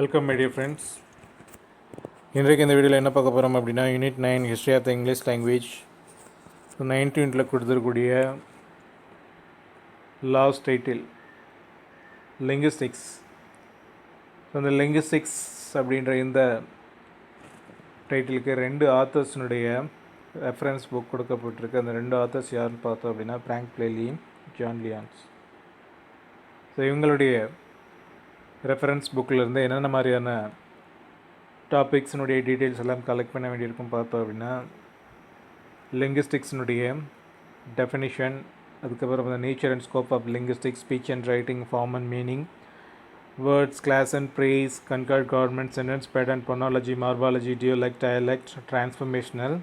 Welcome my dear friends. இன்றைக்கு இந்த வீடியோவில் என்ன பார்க்க போகிறோம் அப்படின்னா unit 9 history of the English language. So 9th யூனிட்டில் கொடுத்துருக்கூடிய லாஸ்ட் டைட்டில் லிங்குஸ்டிக்ஸ். ஸோ அந்த லிங்குஸ்டிக்ஸ் அப்படின்ற இந்த டைட்டிலுக்கு 2 ஆத்தர்ஸினுடைய ரெஃபரன்ஸ் புக் கொடுக்கப்பட்டிருக்கு. அந்த 2 ஆத்தர்ஸ் யாருன்னு பார்த்தோம் அப்படின்னா பிராங்க் பிளேலி, ஜான் லியான்ஸ். ஸோ இவங்களுடைய ரெஃபரன்ஸ் புக்கிலேருந்து என்னென்ன மாதிரியான டாபிக்ஸினுடைய டீட்டெயில்ஸ் எல்லாம் கலெக்ட் பண்ண வேண்டியிருக்கும் பார்த்தோம் அப்படின்னா லிங்குஸ்டிக்ஸினுடைய டெஃபினிஷன், அதுக்கப்புறம் அந்த nature and scope of linguistics, speech and writing, form and meaning, words, class and phrase, concord government, sentence pattern, phonology, morphology, idiolect, dialect, transformational,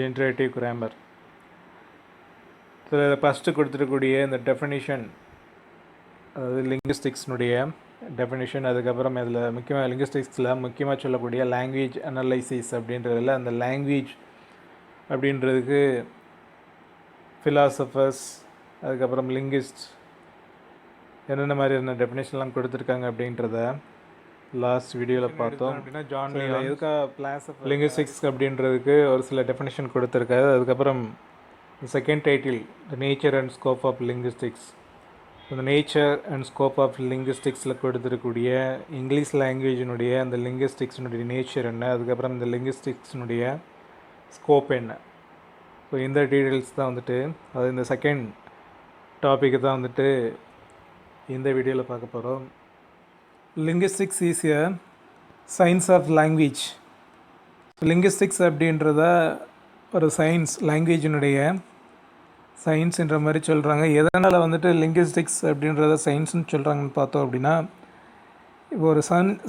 generative grammar. So first கொடுத்துருக்கூடிய இந்த definition, அதாவது லிங்குஸ்டிக்ஸ்னுடைய definition. அதுக்கப்புறம் இதில் முக்கியமாக லிங்குஸ்டிக்ஸில் முக்கியமாக சொல்லக்கூடிய லாங்குவேஜ் அனலைசிஸ் அப்படின்றதில் அந்த language அப்படின்றதுக்கு ஃபிலாசபர்ஸ், அதுக்கப்புறம் லிங்குவிஸ்ட் என்னென்ன மாதிரியான டெஃபினேஷன்லாம் கொடுத்துருக்காங்க அப்படின்றத லாஸ்ட் வீடியோவில் பார்த்தோம். அப்படின்னா ஜான் எதுக்காக லிங்குஸ்டிக்ஸ் அப்படின்றதுக்கு ஒரு சில டெஃபினேஷன் கொடுத்துருக்காரு. அதுக்கப்புறம் second title the nature and scope of linguistics. இந்த நேச்சர் அண்ட் ஸ்கோப் ஆஃப் லிங்குஸ்டிக்ஸில் கொடுத்துருக்கூடிய இங்கிலீஷ் லாங்குவேஜினுடைய அந்த லிங்குஸ்டிக்ஸினுடைய நேச்சர் என்ன, அதுக்கப்புறம் இந்த லிங்குஸ்டிக்ஸினுடைய ஸ்கோப் என்ன. ஸோ இந்த டீட்டெயில்ஸ் தான் வந்துட்டு அது இந்த செகண்ட் டாப்பிக்கு தான் வந்துட்டு இந்த வீடியோவில் பார்க்க போகிறோம். Linguistics is a science of language. Linguistics அப்படின்றத ஒரு சயின்ஸ், லாங்குவேஜினுடைய சயின்ஸுன்ற மாதிரி சொல்கிறாங்க. எதனால் வந்துட்டு லிங்குஸ்டிக்ஸ் அப்படின்றத சயின்ஸ்னு சொல்கிறாங்கன்னு பார்த்தோம் அப்படின்னா, இப்போ ஒரு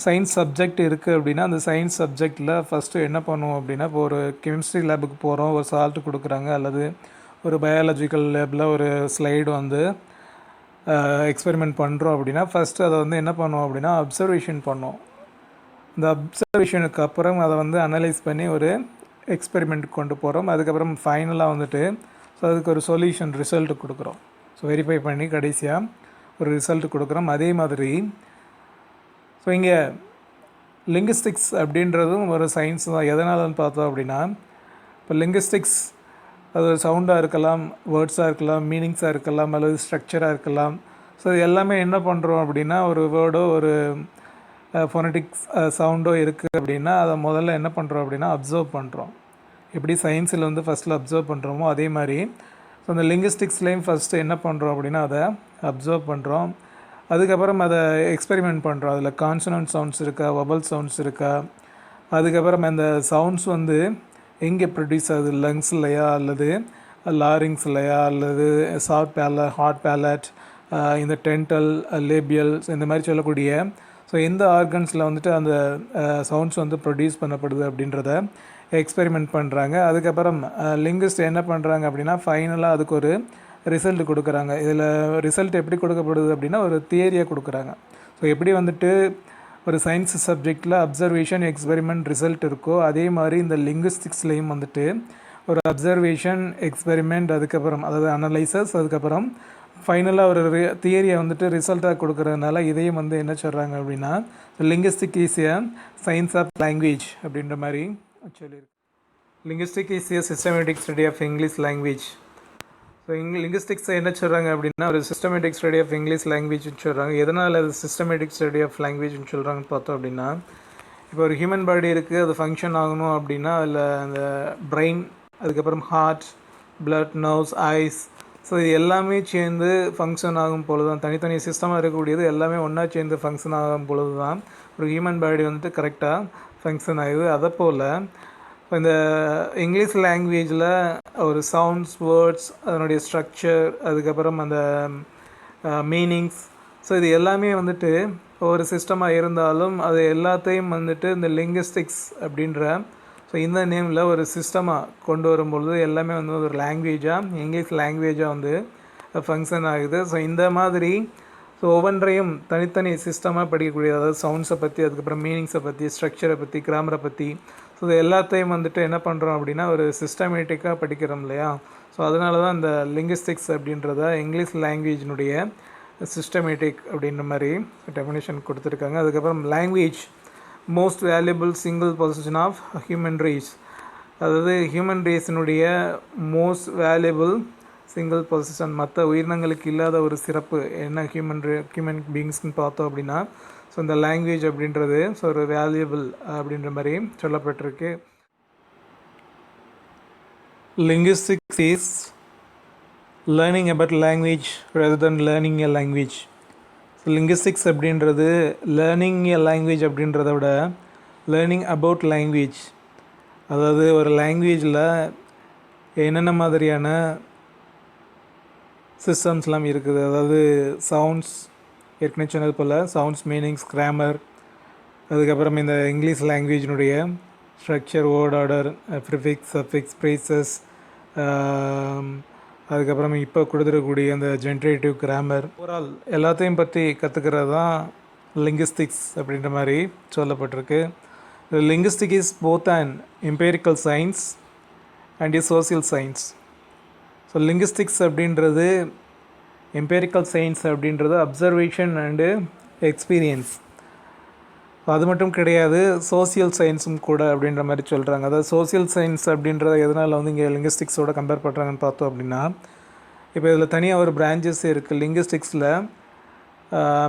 சயின்ஸ் சப்ஜெக்ட் இருக்குது அப்படின்னா அந்த சயின்ஸ் சப்ஜெக்டில் ஃபஸ்ட்டு என்ன பண்ணுவோம் அப்படின்னா, இப்போ ஒரு கெமிஸ்ட்ரி லேபுக்கு போகிறோம், ஒரு சால்ட்டு கொடுக்குறாங்க, அல்லது ஒரு பயாலஜிக்கல் லேபில் ஒரு ஸ்லைடு வந்து எக்ஸ்பெரிமெண்ட் பண்ணுறோம் அப்படின்னா ஃபஸ்ட்டு அதை வந்து என்ன பண்ணுவோம் அப்படின்னா அப்சர்வேஷன் பண்ணுவோம். இந்த அப்சர்வேஷனுக்கு அப்புறம் அதை வந்து அனலைஸ் பண்ணி ஒரு எக்ஸ்பெரிமெண்ட் கொண்டு போகிறோம். அதுக்கப்புறம் ஃபைனலாக வந்துட்டு ஸோ அதுக்கு ஒரு சொல்யூஷன் ரிசல்ட்டு கொடுக்குறோம். ஸோ வெரிஃபை பண்ணி கடைசியாக ஒரு ரிசல்ட்டு கொடுக்குறோம். அதே மாதிரி ஸோ இங்கே லிங்குஸ்டிக்ஸ் அப்படின்றதும் ஒரு சயின்ஸ் தான். எதனாலன்னு பார்த்தோம் அப்படின்னா, இப்போ லிங்குஸ்டிக்ஸ் அது ஒரு சவுண்டாக இருக்கலாம், வேர்ட்ஸாக இருக்கலாம், மீனிங்ஸாக இருக்கலாம், அல்லது ஸ்ட்ரக்சராக இருக்கலாம். ஸோ இது எல்லாமே என்ன பண்ணுறோம் அப்படின்னா, ஒரு வேர்டோ ஒரு ஃபோனட்டிக்ஸ் சவுண்டோ இருக்குது அப்படின்னா அதை முதல்ல என்ன பண்ணுறோம் அப்படின்னா அப்சர்வ் பண்ணுறோம். எப்படி சயின்ஸில் வந்து ஃபஸ்ட்டில் அப்சர்வ் பண்ணுறோமோ அதே மாதிரி ஸோ அந்த லிங்குஸ்டிக்ஸ்லேயும் ஃபஸ்ட்டு என்ன பண்ணுறோம் அப்படின்னா அதை அப்சர்வ் பண்ணுறோம். அதுக்கப்புறம் அதை எக்ஸ்பெரிமெண்ட் பண்ணுறோம். அதில் கான்சனன்ட் சவுண்ட்ஸ் இருக்கா, வபல் சவுண்ட்ஸ் இருக்கா, அதுக்கப்புறம் அந்த சவுண்ட்ஸ் வந்து எங்கே ப்ரொடியூஸ் ஆகுது, லங்ஸ்லையா அல்லது லாரிங்ஸ்லையா அல்லது சாஃப்ட் பேலட், ஹார்ட் பேலட், இந்த டென்டல், லேபியல்ஸ் இந்த மாதிரி சொல்லக்கூடிய ஸோ எந்த ஆர்கன்ஸில் வந்துட்டு அந்த சவுண்ட்ஸ் வந்து ப்ரொடியூஸ் பண்ணப்படுது அப்படின்றத எக்ஸ்பெரிமெண்ட் பண்ணுறாங்க. அதுக்கப்புறம் லிங்குவிஸ்ட் என்ன பண்ணுறாங்க அப்படின்னா ஃபைனலாக அதுக்கு ஒரு ரிசல்ட் கொடுக்குறாங்க. இதில் ரிசல்ட் எப்படி கொடுக்கப்படுது அப்படின்னா ஒரு தியரியாக கொடுக்குறாங்க. ஸோ எப்படி வந்துட்டு ஒரு சயின்ஸ் சப்ஜெக்டில் அப்சர்வேஷன், எக்ஸ்பெரிமெண்ட், ரிசல்ட் இருக்கோ அதே மாதிரி இந்த லிங்குவிஸ்டிக்ஸ்லேயும் வந்துட்டு ஒரு அப்சர்வேஷன், எக்ஸ்பெரிமெண்ட், அதுக்கப்புறம் அதாவது அனலைசஸ், அதுக்கப்புறம் ஃபைனலாக ஒரு தியரியை வந்துட்டு ரிசல்ட்டாக கொடுக்குறதுனால இதையும் வந்து என்ன சொல்கிறாங்க அப்படின்னா linguistic is a science of language அப்படின்ற மாதிரி சொல்லியிருக்கு. Linguistic is a systematic study of English language. So லிங்குவிஸ்டிக்ஸை என்ன சொல்கிறாங்க அப்படின்னா ஒரு சிஸ்டமேட்டிக் ஸ்டடி ஆஃப் இங்கிலீஷ் லாங்குவேஜ்னு சொல்கிறாங்க. எதனால் அது சிஸ்டமேட்டிக் ஸ்டடி ஆஃப் லாங்குவேஜ்னு சொல்கிறாங்கன்னு பார்த்தோம் அப்படின்னா, இப்போ ஒரு ஹியூமன் பாடி இருக்குது, அது ஃபங்க்ஷன் ஆகணும் அப்படின்னா அதில் அந்த பிரெயின், அதுக்கப்புறம் heart, blood, nerves, eyes, so இது எல்லாமே சேர்ந்து ஃபங்க்ஷன் ஆகும் பொழுது தான், தனித்தனி சிஸ்டமாக இருக்கக்கூடியது எல்லாமே ஒன்றா சேர்ந்து ஃபங்க்ஷன் ஆகும் பொழுது தான் ஒரு ஹியூமன் பாடி வந்துட்டு கரெக்டாக ஃபங்க்ஷன் ஆகுது. அதை போல் இந்த இங்கிலீஷ் லாங்குவேஜில் ஒரு சவுண்ட்ஸ், வேர்ட்ஸ், அதனுடைய ஸ்ட்ரக்சர், அதுக்கப்புறம் அந்த மீனிங்ஸ், ஸோ இது எல்லாமே வந்துட்டு ஒரு சிஸ்டமாக இருந்தாலும் அது எல்லாத்தையும் வந்துட்டு இந்த லிங்குவிஸ்டிக்ஸ் அப்படின்ற ஸோ இந்த நேமில் ஒரு சிஸ்டமாக கொண்டு வரும்பொழுது எல்லாமே வந்து ஒரு லாங்குவேஜாக, இங்கிலீஷ் லாங்குவேஜாக வந்து ஃபங்க்ஷன் ஆகுது. ஸோ இந்த மாதிரி ஸோ ஒவ்வொன்றையும் தனித்தனி சிஸ்டமாக படிக்கக்கூடிய, அதாவது சவுண்ட்ஸை பற்றி, அதுக்கப்புறம் மீனிங்ஸை பற்றி, ஸ்ட்ரக்சரை பற்றி, கிராமரை பற்றி, ஸோ இது எல்லாத்தையும் வந்துட்டு என்ன பண்ணுறோம் அப்படின்னா ஒரு சிஸ்டமேட்டிக்காக படிக்கிறோம் இல்லையா. ஸோ அதனால தான் இந்த லிங்குவிஸ்டிக்ஸ் அப்படின்றத இங்கிலீஷ் லாங்குவேஜினுடைய சிஸ்டமேட்டிக் அப்படின்ற மாதிரி டெஃபினேஷன் கொடுத்துருக்காங்க. அதுக்கப்புறம் language most valuable single position of human race, அதாவது ஹியூமன் ரேஸினுடைய மோஸ்ட் வேல்யூபிள் சிங்கிள் பொசிஷன், மற்ற உயிரினங்களுக்கு இல்லாத ஒரு சிறப்பு என்ன ஹியூமன் பீயிங்ஸ்னு பார்த்தோம் அப்படின்னா ஸோ இந்த லாங்குவேஜ் அப்படின்றது ஸோ ஒரு வேல்யூபிள் அப்படின்ற மாதிரி சொல்லப்பட்டிருக்கு. Linguistics is learning about language rather then learning a language. Linguistics அப்படின்றது லேர்னிங் எ லாங்குவேஜ் அப்படின்றத விட லேர்னிங் அபவுட் லாங்குவேஜ், அதாவது ஒரு லாங்குவேஜில் என்னென்ன மாதிரியான சிஸ்டம்ஸ்லாம் இருக்குது, அதாவது சவுண்ட்ஸ் ஏற்கனவே சொன்னது போல் சவுண்ட்ஸ், மீனிங்ஸ், கிராமர், அதுக்கப்புறம் இந்த இங்கிலீஷ் லாங்குவேஜினுடைய structure, word order, prefix, suffix, phrases, அதுக்கப்புறம் இப்போ கொடுத்துருக்கக்கூடிய அந்த ஜென்ரேட்டிவ் கிராமர், ஓவரால் எல்லாத்தையும் பற்றி கற்றுக்கிறது தான் லிங்குஸ்டிக்ஸ் அப்படின்ற மாதிரி சொல்லப்பட்டிருக்கு. Linguistic is both and empirical science and is social science. So linguistics அப்படின்றது எம்பெரிக்கல் சயின்ஸ் அப்படின்றது அப்சர்வேஷன் அண்டு எக்ஸ்பீரியன்ஸ், அது மட்டும் கிடையாது சோசியல் சயின்ஸும் கூட அப்படின்ற மாதிரி சொல்கிறாங்க. அதாவது சோசியல் சயின்ஸ் அப்படின்றத எதனால் வந்து இங்கே லிங்குஸ்டிக்ஸோட கம்பேர் பண்ணுறாங்கன்னு பார்த்தோம் அப்படின்னா, இப்போ இதில் தனியாக ஒரு பிரான்ச்சஸ் இருக்குது லிங்குஸ்டிக்ஸில்.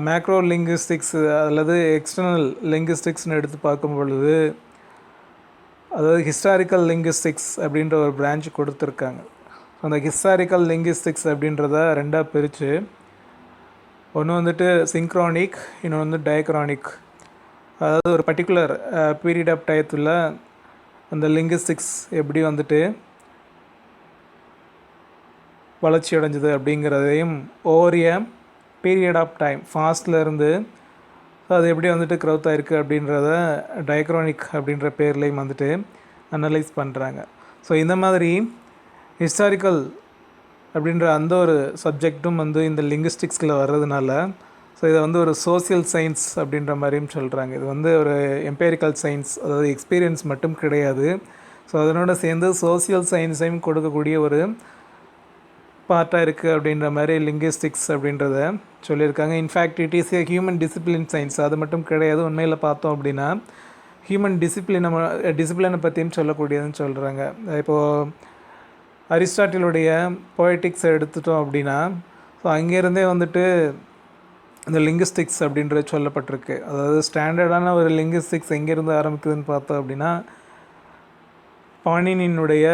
மேக்ரோ லிங்குஸ்டிக்ஸ் அல்லது எக்ஸ்டர்னல் லிங்குஸ்டிக்ஸ்னு எடுத்து பார்க்கும் பொழுது, அதாவது ஹிஸ்டாரிக்கல் லிங்குஸ்டிக்ஸ் அப்படின்ற ஒரு பிரான்ச் கொடுத்துருக்காங்க. அந்த ஹிஸ்டாரிக்கல் லிங்குஸ்டிக்ஸ் அப்படின்றத ரெண்டாக பிரித்து, ஒன்று வந்துட்டு சிங்க்ரானிக், இன்னொன்று வந்து டயக்ரானிக். அதாவது ஒரு பர்டிகுலர் பீரியட் ஆஃப் டயத்தில் அந்த லிங்குஸ்டிக்ஸ் எப்படி வந்துட்டு வளர்ச்சி அடைஞ்சது அப்படிங்கிறதையும், over a period of time ஃபாஸ்ட்லேருந்து அது எப்படி வந்துட்டு க்ரௌத் ஆகிருக்கு அப்படின்றத டயக்ரானிக் அப்படின்ற பேர்லேயும் வந்துட்டு அனலைஸ் பண்ணுறாங்க. ஸோ இந்த மாதிரி ஹிஸ்டாரிக்கல் அப்படின்ற அந்த ஒரு சப்ஜெக்டும் வந்து இந்த லிங்குஸ்டிக்ஸில் வர்றதுனால ஸோ இதை வந்து ஒரு சோசியல் சயின்ஸ் அப்படின்ற மாதிரியும் சொல்கிறாங்க. இது வந்து ஒரு எம்பெரிக்கல் சயின்ஸ், அதாவது எக்ஸ்பீரியன்ஸ் மட்டும் கிடையாது. ஸோ அதனோட சேர்ந்து சோசியல் சயின்ஸையும் கொடுக்கக்கூடிய ஒரு பார்ட்டாக இருக்குது அப்படின்ற மாதிரி லிங்குஸ்டிக்ஸ் அப்படின்றத சொல்லியிருக்காங்க. In fact it is a human discipline science. அது மட்டும் கிடையாது, உண்மையில் பார்த்தோம் அப்படின்னா ஹியூமன் டிசிப்ளினை பற்றியும் சொல்லக்கூடியதுன்னு சொல்கிறாங்க. இப்போது அரிஸ்டாட்டிலுடைய பொயட்டிக்ஸை எடுத்துட்டோம் அப்படின்னா ஸோ அங்கேருந்தே வந்துட்டு இந்த லிங்குஸ்டிக்ஸ் அப்படின்றது சொல்லப்பட்டிருக்கு. அதாவது ஸ்டாண்டர்டான ஒரு லிங்குஸ்டிக்ஸ் எங்கேருந்து ஆரம்பிக்குதுன்னு பார்த்தோம் அப்படின்னா, பாணினியினுடைய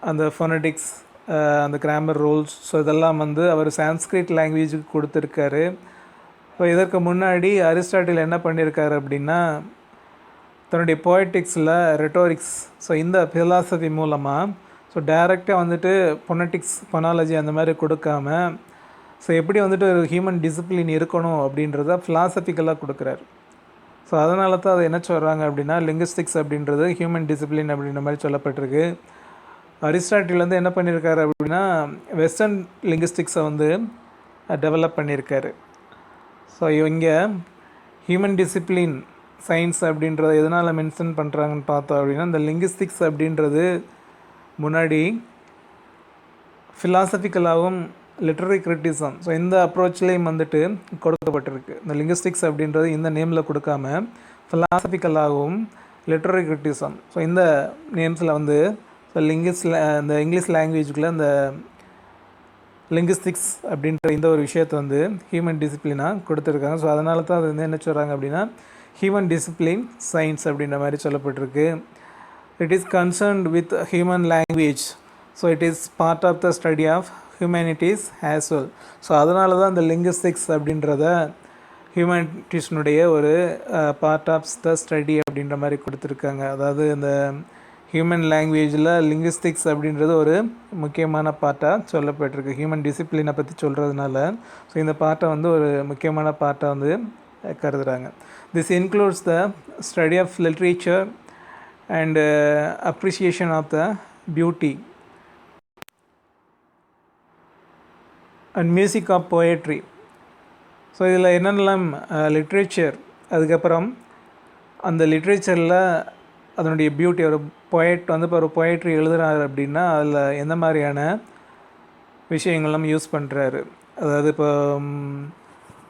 அந்த ஃபோனடிக்ஸ், அந்த கிராமர் ரூல்ஸ், ஸோ இதெல்லாம் வந்து அவர் சான்ஸ்கிரிட் லாங்குவேஜுக்கு கொடுத்துருக்காரு. ஸோ இதற்கு முன்னாடி அரிஸ்டாட்டில் என்ன பண்ணியிருக்காரு அப்படின்னா, தன்னுடைய போய்டிக்ஸில் ரெட்டோரிக்ஸ், ஸோ இந்த ஃபிலாசபி மூலமாக ஸோ டைரெக்டாக வந்துட்டு பொனட்டிக்ஸ், பொனாலஜி அந்த மாதிரி கொடுக்காம ஸோ எப்படி வந்துட்டு ஒரு ஹியூமன் டிசிப்ளின் இருக்கணும் அப்படின்றத ஃபிலாசபிக்கலாக கொடுக்குறாரு. ஸோ அதனால தான் அதை என்ன சொல்கிறாங்க அப்படின்னா லிங்குஸ்டிக்ஸ் அப்படின்றது ஹியூமன் டிசிப்ளின் அப்படின்ற மாதிரி சொல்லப்பட்டிருக்கு. அரிஸ்டாட்டில் வந்து என்ன பண்ணியிருக்காரு அப்படின்னா வெஸ்டர்ன் லிங்குஸ்டிக்ஸை வந்து டெவலப் பண்ணியிருக்காரு. ஸோ இங்கே ஹியூமன் டிசிப்ளின் சயின்ஸ் அப்படின்றத எதனால் மென்ஷன் பண்ணுறாங்கன்னு பார்த்தோம் அப்படின்னா, இந்த லிங்குஸ்டிக்ஸ் அப்படின்றது முன்னாடி ஃபிலாசபிக்கலாகவும் லிட்ரரி கிரிட்டிசம், ஸோ இந்த அப்ரோச்லேயும் வந்துட்டு கொடுக்கப்பட்டிருக்கு. இந்த லிங்குஸ்டிக்ஸ் அப்படின்றது இந்த நேமில் கொடுக்காம ஃபிலாசபிக்கலாகவும் லிட்ரரி கிரிட்டிசம், ஸோ இந்த நேம்ஸில் வந்து ஸோ இந்த இங்கிலீஷ் லாங்குவேஜுக்குள்ளே இந்த லிங்குஸ்டிக்ஸ் அப்படின்ற இந்த ஒரு விஷயத்தை வந்து ஹியூமன் டிசிப்ளினாக கொடுத்துருக்காங்க. ஸோ அதனால தான் அது வந்து என்ன சொல்கிறாங்க அப்படின்னா ஹியூமன் டிசிப்ளின் சயின்ஸ் அப்படின்ற மாதிரி சொல்லப்பட்டிருக்கு. It is concerned with human language, so it is part of the study of humanities as well. So அதனால தான் இந்த லிங்குஸ்டிக்ஸ் அப்படின்றத ஹியூமனிட்டிஸ்னுடைய ஒரு பார்ட் ஆஃப் த ஸ்டடி அப்படின்ற மாதிரி கொடுத்துருக்காங்க. அதாவது இந்த ஹியூமன் லாங்குவேஜில் லிங்குஸ்டிக்ஸ் அப்படின்றது ஒரு முக்கியமான பார்ட்டாக சொல்லப்பட்டிருக்கு. ஹியூமன் டிசிப்ளினை பற்றி சொல்கிறதுனால ஸோ இந்த பார்ட்டை வந்து ஒரு முக்கியமான பார்ட்டாக வந்து கருதுகிறாங்க. This includes the study of literature and appreciation of the beauty and music of poetry. So இதில் என்னென்னலாம் லிட்ரேச்சர், அதுக்கப்புறம் அந்த லிட்ரேச்சரில் அதனுடைய பியூட்டி, ஒரு பொயட் வந்து இப்போ ஒரு பொயட்ரி எழுதுகிறாரு அப்படின்னா அதில் எந்த மாதிரியான விஷயங்கள்லாம் யூஸ் பண்ணுறாரு, அதாவது இப்போ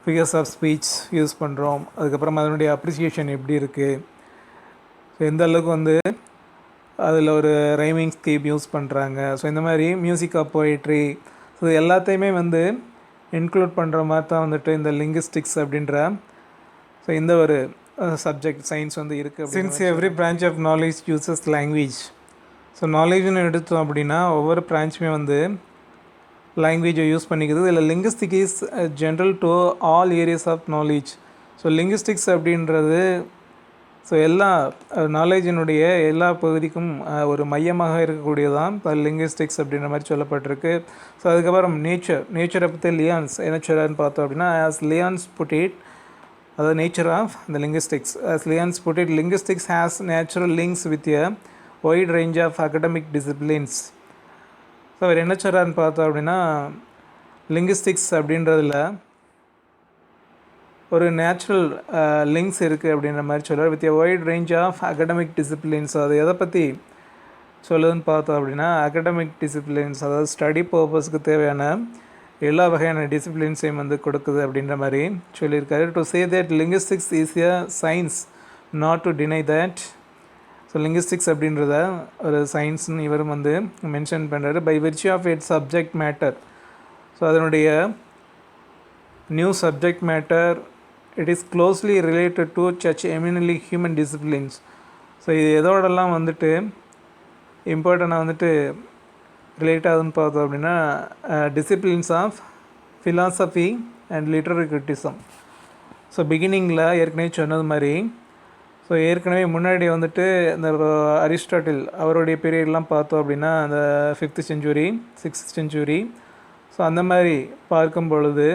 ஃபிகர்ஸ் ஆஃப் ஸ்பீச் யூஸ் பண்ணுறோம், அதுக்கப்புறம் அதனுடைய அப்ரிசியேஷன் எப்படி இருக்குது, ஸோ எந்த அளவுக்கு வந்து அதில் ஒரு ரைமிங் ஸ்கீம் யூஸ் பண்ணுறாங்க, ஸோ இந்த மாதிரி மியூசிக் ஆஃப் போயிட்ரி, ஸோ எல்லாத்தையுமே வந்து இன்க்ளூட் பண்ணுற மாதிரி தான் வந்துட்டு இந்த லிங்குஸ்டிக்ஸ் அப்படின்ற ஸோ இந்த ஒரு சப்ஜெக்ட் சயின்ஸ் வந்து இருக்குது. Since every branch of knowledge uses language, so நாலேஜ்னு எடுத்தோம் அப்படின்னா ஒவ்வொரு பிரான்ச்சுமே வந்து லாங்குவேஜை யூஸ் பண்ணிக்குது. இதில் linguistic is general to all areas of knowledge. So linguistics அப்படின்றது ஸோ எல்லா நாலேஜினுடைய எல்லா பகுதிக்கும் ஒரு மையமாக இருக்கக்கூடியதான் இப்போ லிங்குஸ்டிக்ஸ் அப்படின்ற மாதிரி சொல்லப்பட்டிருக்கு. ஸோ அதுக்கப்புறம் நேச்சரை பற்றி லியான்ஸ் என்ன சொல்கிறான்னு பார்த்தோம் அப்படின்னா, ஆஸ் லியான்ஸ் புட் இட், அதாவது nature of the linguistics. As Lyons put it, linguistics has natural links with a wide range of academic disciplines. So அவர் என்ன சொல்கிறான்னு பார்த்தோம் அப்படின்னா, லிங்குஸ்டிக்ஸ் அப்படின்றதில் ஒரு நேச்சுரல் லிங்க்ஸ் இருக்குது அப்படின்ற மாதிரி சொல்கிறார். With a wide range of academic disciplines. அது எதை பற்றி சொல்லுதுன்னு பார்த்தோம் அப்படின்னா, அகடமிக் டிசிப்ளின்ஸ், அதாவது ஸ்டடி பர்பஸ்க்கு தேவையான எல்லா வகையான டிசிப்ளின்ஸையும் வந்து கொடுக்குது அப்படின்ற மாதிரி சொல்லியிருக்காரு. To say that linguistics is a science, not to deny that. So linguistics அப்படின்றத ஒரு சயின்ஸ்னு இவரும் வந்து மென்ஷன் பண்ணுறாரு. By virtue of its subject matter, so அதனுடைய new subject matter, it is closely related to such eminently human disciplines. So இது எதோடெல்லாம் வந்துட்டு இம்பார்ட்டண்டாக வந்துட்டு ரிலேட் ஆகுதுன்னு பார்த்தோம் அப்படின்னா, disciplines of philosophy and literary criticism. So பிகினிங்கில் ஏற்கனவே சொன்னது மாதிரி, ஸோ ஏற்கனவே முன்னாடி வந்துட்டு இந்த அரிஸ்டாட்டில் அவருடைய பீரியட்லாம் பார்த்தோம் அப்படின்னா அந்த 5th century 6th century, so அந்த மாதிரி பார்க்கும் பொழுது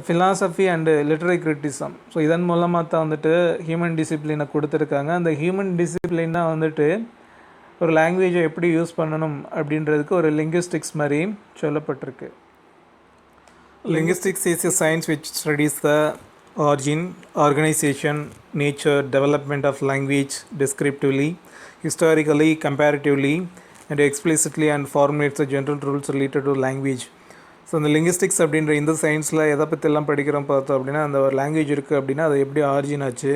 philosophy and literary criticism, so இதன் மூலமாக தான் வந்துட்டு ஹியூமன் டிசிப்ளினை கொடுத்துருக்காங்க. அந்த ஹியூமன் டிசிப்ளின் தான் வந்துட்டு ஒரு லாங்குவேஜை எப்படி யூஸ் பண்ணணும் அப்படின்றதுக்கு ஒரு லிங்குஸ்டிக்ஸ் மாதிரி சொல்லப்பட்டிருக்கு. Linguistics is a science which studies the origin, organisation, nature, development of language descriptively, historically, comparatively and explicitly and formulates the general rules related to language. So இந்த லிங்குஸ்டிக்ஸ் அப்படின்ற இந்த சயின்ஸில் எதை பற்றியெல்லாம் படிக்கிறோம் பார்த்தோம் அப்படின்னா, அந்த ஒரு லாங்குவேஜ் இருக்குது அப்படின்னா அது எப்படி ஆரிஜின் ஆச்சு,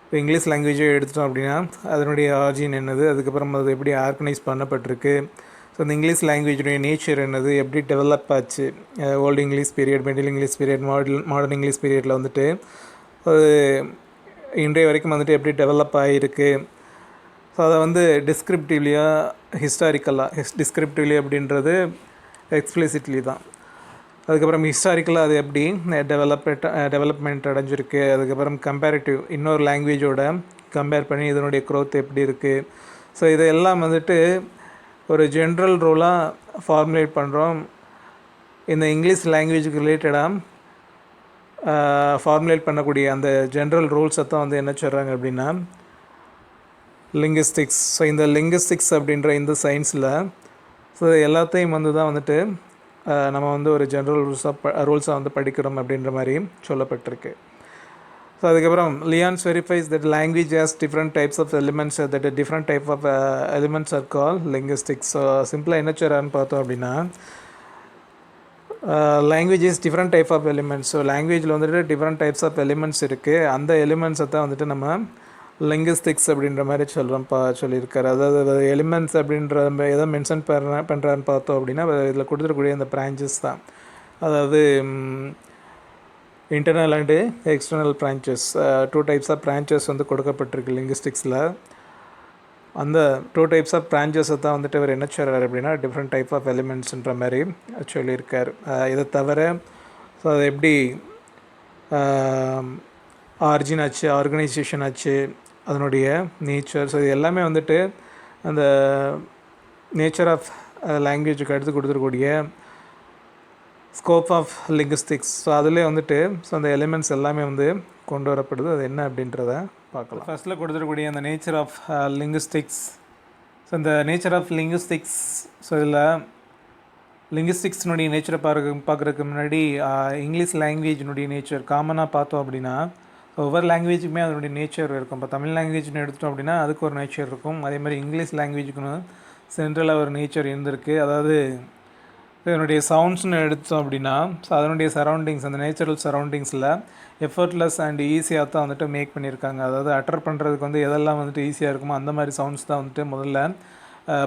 இப்போ இங்கிலீஷ் லாங்குவேஜை எடுத்துட்டோம் அப்படின்னா அதனுடைய ஆரிஜின் என்னது, அதுக்கப்புறம் அது எப்படி ஆர்கனைஸ் பண்ணப்பட்டிருக்கு, ஸோ இந்த இங்கிலீஷ் லாங்குவேஜுடைய நேச்சர் என்னது, எப்படி டெவலப் ஆச்சு, old English period, middle English period, modern English பீரியடில் வந்துட்டு அது இன்றைய வரைக்கும் வந்துட்டு எப்படி டெவலப் ஆகிருக்கு. ஸோ அதை வந்து டிஸ்கிரிப்டிவ்லியாக, டிஸ்கிரிப்டிவ்லி அப்படின்றது எக்ஸ்பிளிசிட்லி தான். அதுக்கப்புறம் ஹிஸ்டாரிக்கலாக அது எப்படி டெவலப்மெண்ட் அடைஞ்சிருக்கு, அதுக்கப்புறம் கம்பேரிட்டிவ் இன்னொரு லாங்குவேஜோட கம்பேர் பண்ணி இதனுடைய க்ரோத் எப்படி இருக்குது. ஸோ இதெல்லாம் வந்துட்டு ஒரு ஜென்ரல் ரூலாக ஃபார்முலேட் பண்ணுறோம். இந்த இங்கிலீஷ் லாங்குவேஜுக்கு ரிலேட்டடாக ஃபார்முலேட் பண்ணக்கூடிய அந்த ஜென்ரல் ரூல்ஸை தான் வந்து என்ன சொல்கிறாங்க அப்படின்னா லிங்குஸ்டிக்ஸ். ஸோ இந்த லிங்குஸ்டிக்ஸ் அப்படின்ற இந்த சயின்ஸில் ஸோ எல்லாத்தையும் வந்து தான் வந்துட்டு நம்ம வந்து ஒரு ஜென்ரல் ரூல்ஸாக வந்து படிக்கிறோம் அப்படின்ற மாதிரி சொல்லப்பட்டிருக்கு. ஸோ அதுக்கப்புறம் Lyons verifies that language has different types of elements, that different type of elements are call linguistics. So சிம்பிளாக என்ன சொல்கிறான்னு பார்த்தோம் அப்படின்னா, language is different type of elements. So லாங்குவேஜில் வந்துட்டு டிஃப்ரெண்ட் டைப்ஸ் ஆஃப் எலிமெண்ட்ஸ் இருக்குது. அந்த எலிமெண்ட்ஸை தான் வந்துட்டு நம்ம லிங்குஸ்டிக்ஸ் அப்படின்ற மாதிரி சொல்லியிருக்காரு. அதாவது எலிமெண்ட்ஸ் அப்படின்ற எதை மென்ஷன் பண்ணுறான்னு பார்த்தோம் அப்படின்னா இதில் கொடுத்துருக்கூடிய அந்த பிரான்ச்சஸ் தான். அதாவது internal and external branches, 2 types of branches வந்து கொடுக்கப்பட்டிருக்கு லிங்குஸ்டிக்ஸில். அந்த 2 types ஆஃப் பிரான்ச்சஸை தான் வந்துட்டு அவர் என்ன சொல்கிறார் அப்படின்னா டிஃப்ரெண்ட் டைப் ஆஃப் எலிமெண்ட்ஸ்ன்ற மாதிரி சொல்லியிருக்கார். இதை தவிர ஸோ அது எப்படி ஆரிஜின் ஆச்சு, ஆர்கனைசேஷன் ஆச்சு, அதனுடைய நேச்சர், ஸோ இது எல்லாமே வந்துட்டு அந்த நேச்சர் ஆஃப் லாங்குவேஜுக்கு எடுத்து கொடுத்துருக்கூடிய ஸ்கோப் ஆஃப் லிங்குஸ்டிக்ஸ். ஸோ அதிலே வந்துட்டு ஸோ அந்த எலிமெண்ட்ஸ் எல்லாமே வந்து கொண்டு வரப்படுது. அது என்ன அப்படின்றத பார்க்கலாம். ஃபஸ்ட்டில் கொடுத்துருக்கூடிய அந்த நேச்சர் ஆஃப் லிங்குஸ்டிக்ஸ். ஸோ இந்த நேச்சர் ஆஃப் லிங்குஸ்டிக்ஸ், ஸோ இதில் லிங்குஸ்டிக்ஸினுடைய நேச்சரை பார்க்குறதுக்கு முன்னாடி இங்கிலீஷ் லாங்குவேஜினுடைய நேச்சர் காமனாக பார்த்தோம் அப்படின்னா ஒவ்வொரு லாங்குவேஜுக்குமே அதனுடைய நேச்சர் இருக்கும். இப்போ தமிழ் லாங்குவேஜ்னு எடுத்துட்டோம் அப்படின்னா அதுக்கு ஒரு நேச்சர் இருக்கும். அதே மாதிரி இங்கிலீஷ் லாங்குவேஜுக்குன்னு சென்ட்ரலாக ஒரு நேச்சர் இருந்திருக்கு. அதாவது இதனுடைய சவுண்ட்ஸ்னு எடுத்தோம் அப்படின்னா, ஸோ அதனுடைய சரௌண்டிங்ஸ், அந்த நேச்சுரல் சரௌண்டிங்ஸில் எஃபர்ட்லெஸ் அண்ட் ஈஸியாக தான் வந்துட்டு மேக் பண்ணியிருக்காங்க. அதாவது அட்டர் பண்ணுறதுக்கு வந்து எதெல்லாம் வந்துட்டு ஈஸியாக இருக்குமோ அந்த மாதிரி சவுண்ட்ஸ் தான் வந்துட்டு முதல்ல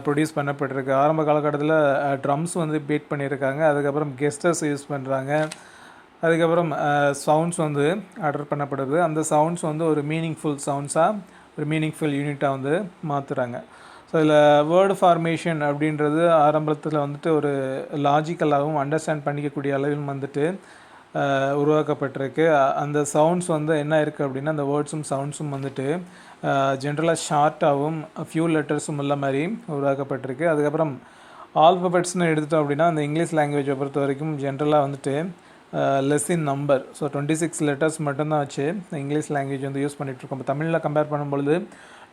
ப்ரொடியூஸ் பண்ணப்பட்டிருக்கு. ஆரம்ப காலகட்டத்தில் ட்ரம்ஸ் வந்து பீட் பண்ணியிருக்காங்க. அதுக்கப்புறம் கெஸ்டர்ஸ் யூஸ் பண்ணுறாங்க. அதுக்கப்புறம் சவுண்ட்ஸ் வந்து அட்டர் பண்ணப்படுது. அந்த சவுண்ட்ஸ் வந்து ஒரு மீனிங்ஃபுல் சவுண்ட்ஸாக, ஒரு மீனிங்ஃபுல் யூனிட்டாக வந்து மாற்றுறாங்க. ஸோ இதில் வேர்டு ஃபார்மேஷன் அப்படின்றது ஆரம்பத்தில் வந்துட்டு ஒரு லாஜிக்கலாகவும் அண்டர்ஸ்டாண்ட் பண்ணிக்கக்கூடிய அளவில் வந்துட்டு உருவாக்கப்பட்டிருக்கு. அந்த சவுண்ட்ஸ் வந்து என்ன இருக்குது அப்படின்னா, அந்த வேர்ட்ஸும் சவுண்ட்ஸும் வந்துட்டு ஜென்ரலாக ஷார்ட்டாகவும் ஃபியூ லெட்டர்ஸும் உள்ள மாதிரி உருவாக்கப்பட்டிருக்கு. அதுக்கப்புறம் ஆல்ஃபபெட்ஸ்னு எடுத்துட்டோம் அப்படின்னா, அந்த இங்கிலீஷ் லாங்குவேஜை பொறுத்த வரைக்கும் ஜென்ரலாக வந்துட்டு லெஸ் இன் நம்பர். ஸோ 26 லெட்டர்ஸ் மட்டும்தான் வச்சு இங்கிலீஷ் லாங்குவேஜ் வந்து யூஸ் பண்ணிகிட்ருக்கோம். இப்போ தமிழில் கம்பேர் பண்ணும்பொழுது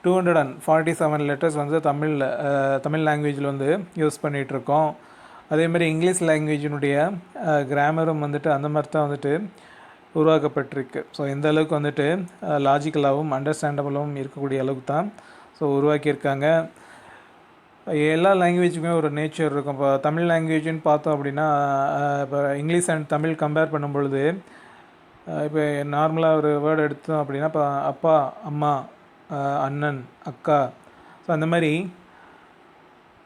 247 லெட்டர்ஸ் வந்து தமிழ் லாங்குவேஜில் வந்து யூஸ் பண்ணிகிட்ருக்கோம். அதேமாதிரி இங்கிலீஷ் லாங்குவேஜினுடைய கிராமரும் வந்துட்டு அந்த மாதிரி தான் வந்துட்டு உருவாக்கப்பட்டிருக்கு. ஸோ எந்த அளவுக்கு வந்துட்டு லாஜிக்கலாகவும் அண்டர்ஸ்டாண்டபுளாகவும் இருக்கக்கூடிய அளவுக்கு தான் ஸோ உருவாக்கியிருக்காங்க. எல்லா லாங்குவேஜுக்குமே ஒரு நேச்சர் இருக்கும். இப்போ தமிழ் லாங்குவேஜ்னு பார்த்தோம் அப்படின்னா, இப்போ இங்கிலீஷ் அண்ட் தமிழ் கம்பேர் பண்ணும் பொழுது, இப்போ நார்மலாக ஒரு வேர்டு எடுத்தோம் அப்படின்னா, இப்போ அப்பா, அம்மா, அண்ணன், அக்கா, ஸோ அந்த மாதிரி